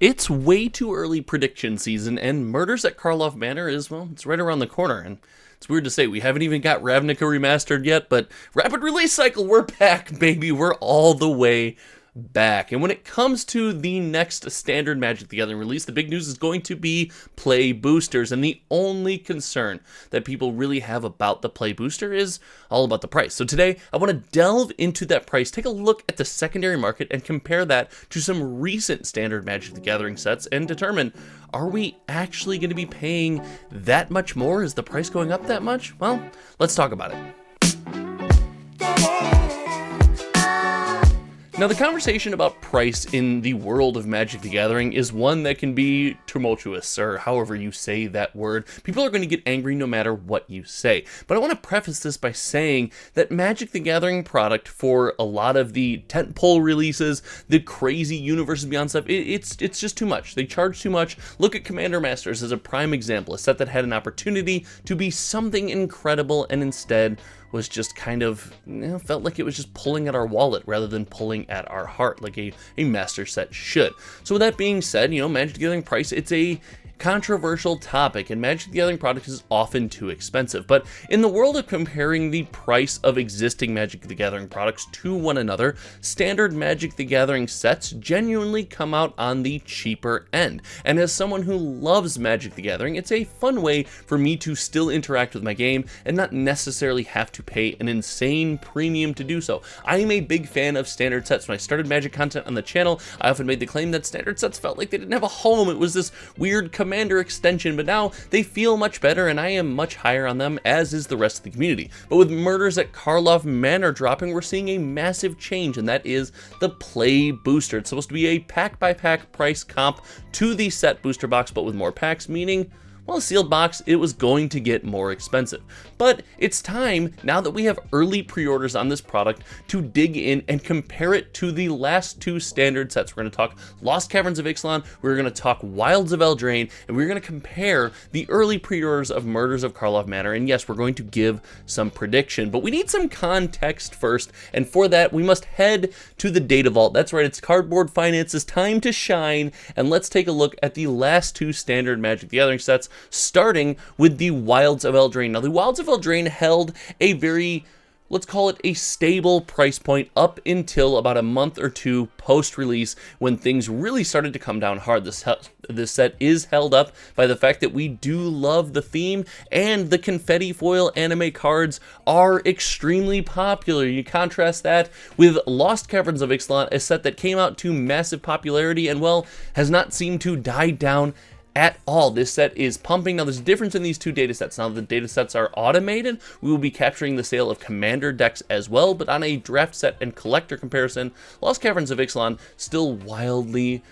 It's way too early prediction season, and Murders at Karlov Manor is, well, it's right around the corner, and it's weird to say, we haven't even got Ravnica remastered yet, but rapid release cycle, we're back, baby, we're all the way back. And when it comes to the next standard Magic the Gathering release, the big news is going to be play boosters, and the only concern that people really have about the play booster is all about the price. So today, I want to delve into that price, take a look at the secondary market, and compare that to some recent standard Magic the Gathering sets, and determine, are we actually going to be paying that much more? Is the price going up that much? Well, let's talk about it. Now, the conversation about price in the world of Magic the Gathering is one that can be tumultuous, or however you say that word. People are going to get angry no matter what you say. But I want to preface this by saying that Magic the Gathering product, for a lot of the tentpole releases, the crazy Universes Beyond stuff, it's just too much. They charge too much. Look at Commander Masters as a prime example, a set that had an opportunity to be something incredible and instead was just kind of, felt like it was just pulling at our wallet rather than pulling at our heart like a master set should. So with that being said, Magic the Gathering price, it's a controversial topic, and Magic the Gathering product is often too expensive. But in the world of comparing the price of existing Magic the Gathering products to one another, standard Magic the Gathering sets genuinely come out on the cheaper end. And as someone who loves Magic the Gathering, it's a fun way for me to still interact with my game and not necessarily have to pay an insane premium to do so. I am a big fan of standard sets. When I started Magic content on the channel, I often made the claim that standard sets felt like they didn't have a home. It was this weird Commander extension, but now they feel much better, and I am much higher on them, as is the rest of the community. But with Murders at Karlov Manor dropping, we're seeing a massive change, and that is the play booster. It's supposed to be a pack-by-pack price comp to the set booster box, but with more packs, meaning, well, a sealed box, it was going to get more expensive. But it's time, now that we have early pre-orders on this product, to dig in and compare it to the last two standard sets. We're going to talk Lost Caverns of Ixalan, we're going to talk Wilds of Eldraine, and we're going to compare the early pre-orders of Murders of Karlov Manor. And yes, we're going to give some prediction, but we need some context first, and for that, we must head to the data vault. That's right, it's Cardboard Finance's time to shine, and let's take a look at the last two standard Magic the Gathering sets, starting with the Wilds of Eldraine. Now, the Wilds of Eldraine held a very, let's call it a stable price point up until about a month or two post-release, when things really started to come down hard. This set is held up by the fact that we do love the theme, and the confetti foil anime cards are extremely popular. You contrast that with Lost Caverns of Ixalan, a set that came out to massive popularity and, well, has not seemed to die down at all. This set is pumping. Now, there's a difference in these two data sets. Now, the data sets are automated. We will be capturing the sale of Commander decks as well, but on a draft set and collector comparison, Lost Caverns of Ixalan still wildly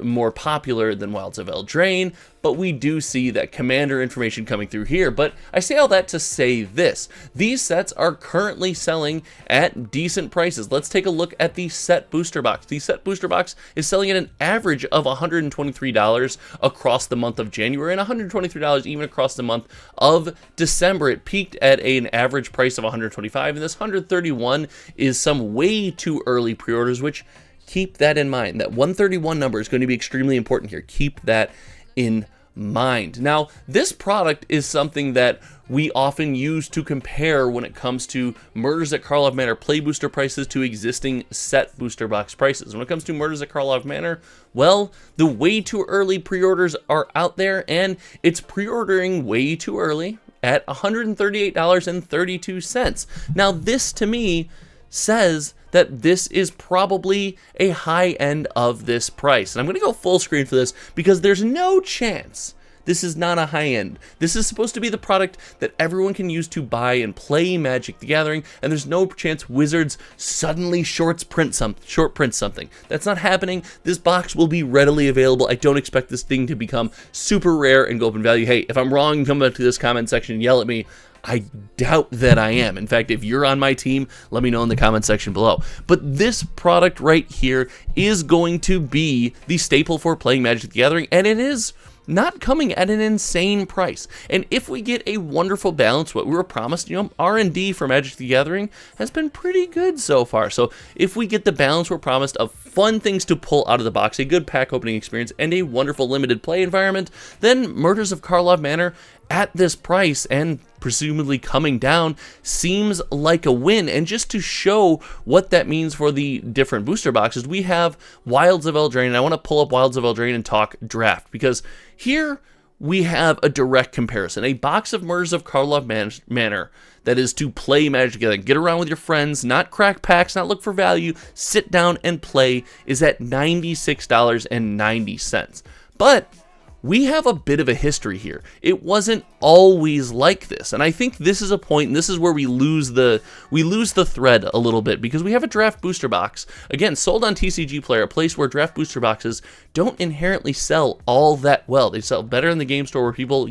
more popular than Wilds of Eldraine, but we do see that Commander information coming through here. But I say all that to say this: these sets are currently selling at decent prices. Let's take a look at the set booster box. The set booster box is selling at an average of $123 across the month of January, and $123 even across the month of December. It peaked at an average price of $125, and this $131 is some way too early pre-orders, which, keep that in mind. That 131 number is going to be extremely important here. Keep that in mind. Now, this product is something that we often use to compare when it comes to Murders at Karlov Manor play booster prices to existing set booster box prices. When it comes to Murders at Karlov Manor, well, the way too early pre-orders are out there, and it's pre-ordering way too early at $138.32. Now, this to me says that this is probably a high end of this price. And I'm going to go full screen for this because there's no chance this is not a high end. This is supposed to be the product that everyone can use to buy and play Magic the Gathering, and there's no chance Wizards suddenly short print something. That's not happening. This box will be readily available. I don't expect this thing to become super rare and go up in value. Hey, if I'm wrong, come back to this comment section and yell at me. I doubt that I am. In fact, if you're on my team, let me know in the comment section below. But this product right here is going to be the staple for playing Magic the Gathering, and it is not coming at an insane price. And if we get a wonderful balance, what we were promised, R&D for Magic the Gathering has been pretty good so far. So if we get the balance we're promised of fun things to pull out of the box, a good pack opening experience, and a wonderful limited play environment, then Murders of Karlov Manor at this price and presumably coming down seems like a win. And just to show what that means for the different booster boxes, we have Wilds of Eldraine, and I want to pull up Wilds of Eldraine and talk draft, because here we have a direct comparison. A box of Murders of Karlov Manor that is to play Magic together, get around with your friends, not crack packs, not look for value, sit down and play, is at $96.90. But we have a bit of a history here. It wasn't always like this, and I think this is a point, and this is where we lose the thread a little bit, because we have a draft booster box, again, sold on TCG Player, a place where draft booster boxes don't inherently sell all that well. They sell better in the game store where people,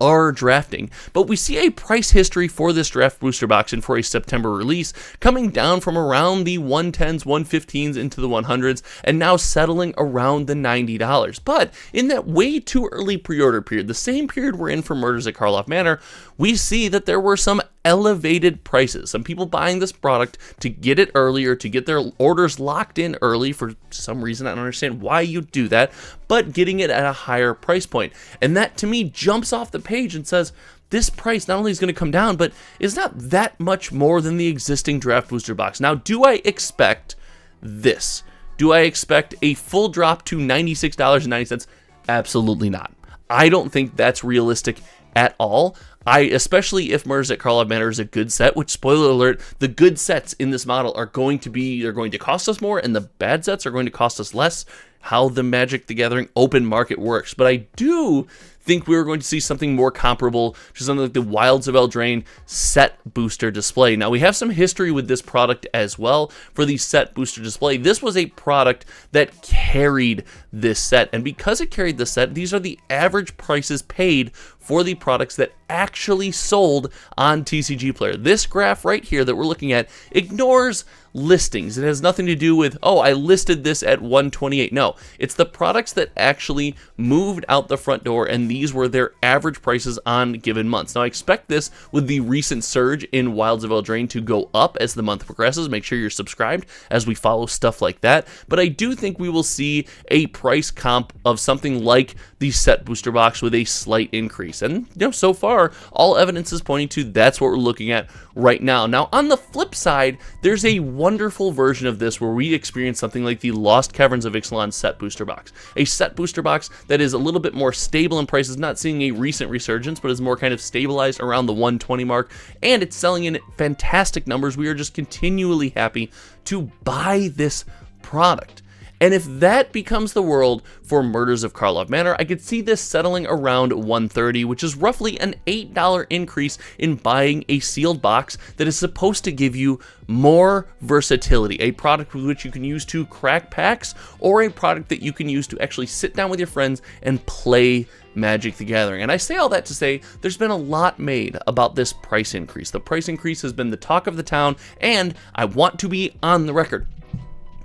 are drafting. But we see a price history for this draft booster box and for a September release coming down from around the 110s, 115s into the 100s, and now settling around the $90. But in that way too early pre-order period, the same period we're in for Murders at Karlov Manor, we see that there were some elevated prices. Some people buying this product to get it earlier, to get their orders locked in early. For some reason, I don't understand why you do that, but getting it at a higher price point. And that to me jumps off the page and says, this price not only is going to come down, but is not that much more than the existing draft booster box. Now, do I expect this? Do I expect a full drop to $96.90? Absolutely not. I don't think that's realistic at all. Especially if Murders at Karlov Manor is a good set, which, spoiler alert, the good sets in this model are going to cost us more, and the bad sets are going to cost us less. How the Magic the Gathering open market works. But I do think we were going to see something more comparable to something like the Wilds of Eldraine set booster display. Now, we have some history with this product as well for the set booster display. This was a product that carried this set, and because it carried the set, these are the average prices paid for the products that actually sold on TCG Player. This graph right here that we're looking at ignores listings. It has nothing to do with, oh, I listed this at 128. No, it's the products that actually moved out the front door, and these were their average prices on given months. Now, I expect this with the recent surge in Wilds of Eldraine to go up as the month progresses. Make sure you're subscribed as we follow stuff like that. But I do think we will see a price comp of something like the set booster box with a slight increase. And, so far, all evidence is pointing to that's what we're looking at right now. Now, on the flip side, there's a wonderful version of this where we experience something like the Lost Caverns of Ixalan set booster box. A set booster box that is a little bit more stable in prices, not seeing a recent resurgence, but is more kind of stabilized around the 120 mark, and it's selling in fantastic numbers. We are just continually happy to buy this product. And if that becomes the world for Murders of Karlov Manor, I could see this settling around $130, which is roughly an $8 increase in buying a sealed box that is supposed to give you more versatility. A product with which you can use to crack packs, or a product that you can use to actually sit down with your friends and play Magic the Gathering. And I say all that to say there's been a lot made about this price increase. The price increase has been the talk of the town, and I want to be on the record.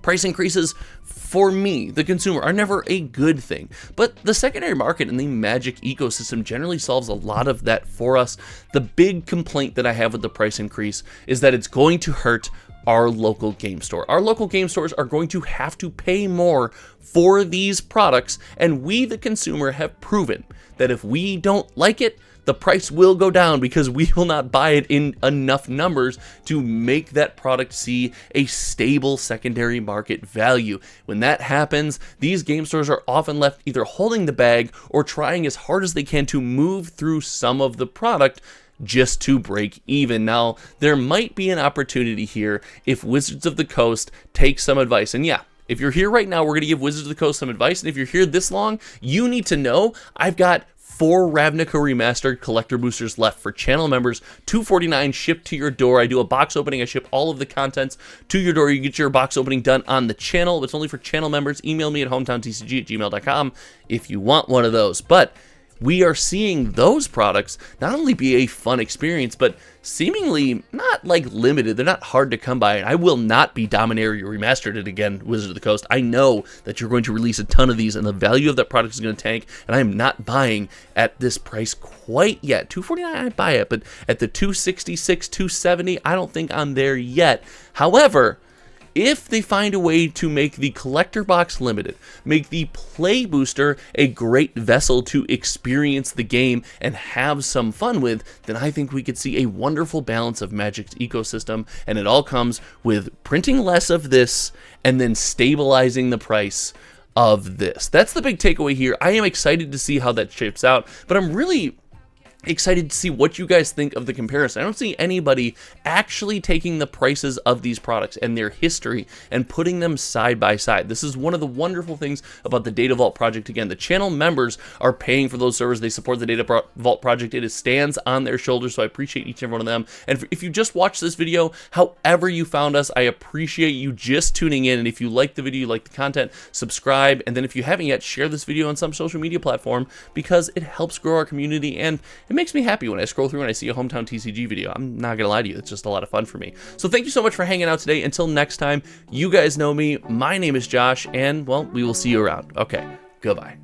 Price increases, for me, the consumer, are never a good thing. But the secondary market and the Magic ecosystem generally solves a lot of that for us. The big complaint that I have with the price increase is that it's going to hurt our local game store. Our local game stores are going to have to pay more for these products, and we, the consumer, have proven that if we don't like it, the price will go down because we will not buy it in enough numbers to make that product see a stable secondary market value. When that happens, these game stores are often left either holding the bag or trying as hard as they can to move through some of the product just to break even. Now, there might be an opportunity here if Wizards of the Coast take some advice. And yeah, if you're here right now, we're going to give Wizards of the Coast some advice. And if you're here this long, you need to know I've got 4 Ravnica Remastered collector boosters left for channel members, $249 shipped to your door. I do a box opening. I ship all of the contents to your door. You get your box opening done on the channel. It's only for channel members. Email me at hometowntcg@gmail.com if you want one of those. But we are seeing those products not only be a fun experience, but seemingly not like limited. They're not hard to come by. And I will not be Dominaria Remastered it again, Wizards of the Coast. I know that you're going to release a ton of these, and the value of that product is going to tank, and I am not buying at this price quite yet. $249, I'd buy it, but at the $266, $270, I don't think I'm there yet. However, if they find a way to make the collector box limited, make the play booster a great vessel to experience the game and have some fun with, then I think we could see a wonderful balance of Magic's ecosystem, and it all comes with printing less of this and then stabilizing the price of this. That's the big takeaway here. I am excited to see how that shapes out, but I'm really excited to see what you guys think of the comparison. I don't see anybody actually taking the prices of these products and their history and putting them side by side. This is one of the wonderful things about the Data Vault project. Again, the channel members are paying for those servers. They support the Data Vault project. It stands on their shoulders, so I appreciate each and every one of them. And if you just watched this video, however you found us, I appreciate you just tuning in. And if you like the video, you like the content, subscribe. And then if you haven't yet, share this video on some social media platform, because it helps grow our community, and it makes me happy when I scroll through and I see a Hometown TCG video. I'm not gonna lie to you, it's just a lot of fun for me. So thank you so much for hanging out today. Until next time, you guys know me. My name is Josh, and, well, we will see you around. Okay, goodbye.